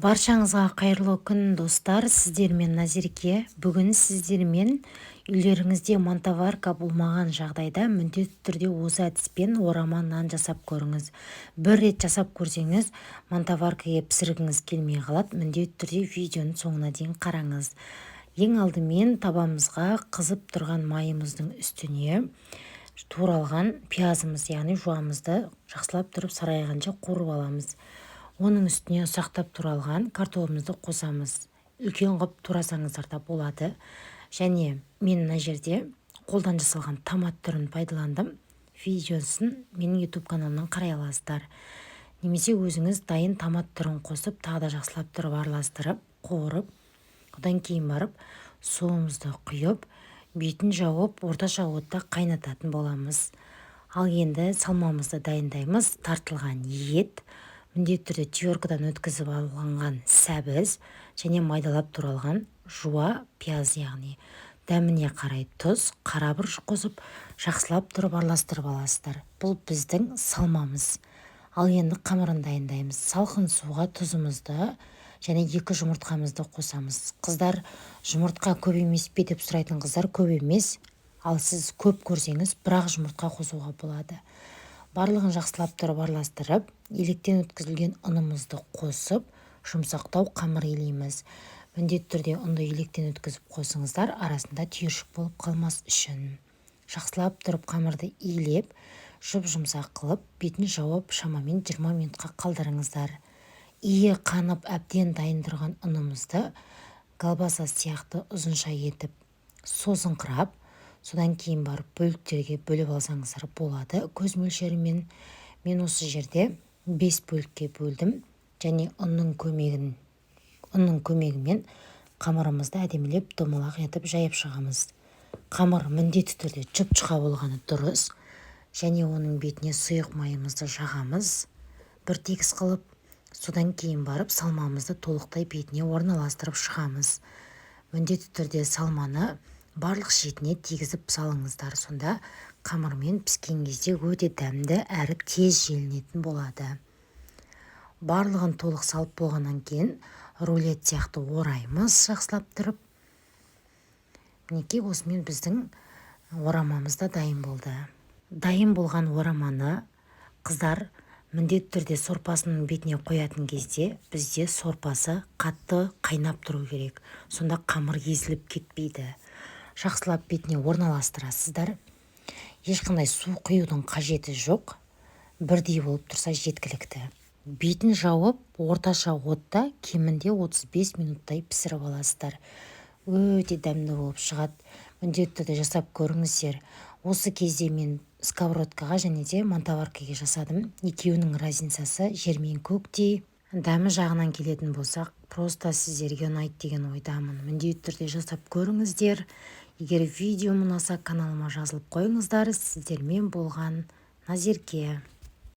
Баршаңызға қайырлы күн достар, сіздермен Назерке. Бүгін сіздермен үйлеріңізде мантаварка болмаған жағдайда міндетті түрде осы әдіспен орама нан жасап көріңіз. Бір рет жасап көрсеңіз, мантаваркаға пісіргіңіз келмей қалады. Міндетті түрде видеоның соңына дейін қараңыз. Ең алдымен табамызға қызып тұрған майымыздың үстіне туралған пиязымыз, яғни жуамызды жақсылап тұрып сарайғанша қуырып аламыз. Оның үстіне ұсақтап туралған картопымызды қосамыз. Үлкен қып турасаңыздар да болады. Және мен мына жерде қолдан жасалған томат түрін пайдаландым. Видеосын менің YouTube каналымнан қарай аласыздар. Немесе өзіңіз дайын томат түрін қосып, тағы да жақсылап тұрып араластырып, қуырып, одан кейін барып суымызды құйып, бетін жауып, орташа отта қайнататын боламыз. Ал енді салмамызды дайындаймыз. Тартылған ет, міндетті түрде теркадан өткізіп алынған сәбіз және майдалап туралған жуа пияз, яғни дәміне қарай тұз, қара бұрыш қосып, жақсылап тұрып араластырып аласыздар. Бұл біздің салмамыз. Ал енді қамырын дайындаймыз. Салқын суға тұзымызды және 2 жұмыртқамызды қосамыз. Қыздар, жұмыртқа көп емес пе деп сұрайтын қыздар, көп емес. Ал сіз көп көрсеңіз, бірақ жұмыртқа қосуға болады. Барлығын жақсылап тұрып араластырып, електен өткізілген ұнымызды қосып, жұмсақтау қамыр илейміз. Міндетті түрде ұнды електен өткізіп қосыңыздар, арасында түйіршік болып қалмас үшін. Жақсылап тұрып қамырды илеп, жұмсақ қылып, бетін жауып, шамамен 20 минутқа қалдырыңыздар. Иі қанып әбден дайын тұрған ұнымызды колбаса сияқты ұзынша етіп созыңқырап, содан кейін барып бөліктерге бөліп алсаңыздар болады. Көз мөлшерімен мен осы жерде 5 бөлікке бөлдім және ұнның көмегімен қамырымызды әдемілеп домалақ етіп жайып шығамыз. Қамыр міндетті түрде жұп-жұқа болғаны дұрыс. Және оның бетіне сұйық майымызды жағамыз, бір тегіс қылып, содан кейін барып салмамызды толықтай бетіне орналастырып шығамыз. Міндетті түрде салманы барлық шетіне тегізіп салыңыздар. Сонда қамырмен піскен кезде өте дәмді әрі тез желінетін болады. Барлығын толық салып болғаннан кейін рулет сияқты ораймыз жақсылап тұрып. Мінекей осымен біздің орамамыз да дайын болды. Дайын болған ораманы қыздар міндетті түрде сорпасының бетіне қоятын кезде бізде сорпасы қатты қайнап тұру керек. Сонда қамыр езіліп кетпейді. Жақсылап бетіне орналастырасыздар. Ешқандай су құюдың қажеті жоқ. Бірдей болып тұрса жеткілікті. Бетін жауып, орташа отта кемінде 35 минуттай пісіріп аласыздар. Өте дәмді болып шығады. Міндетті түрде жасап көріңіздер. Осы кезде мен сковородкаға және де мантаваркаға жасадым. Екеуінің разницасы жер мен көктей. Дәмі жағынан келетін болсақ, просто сіздерге ұнайды деген ойдамын. Міндетті түрде жасап көріңіздер. Егер видео ұнаса, каналыма жазылып қойыңыздар. Сіздермен болған Назерке.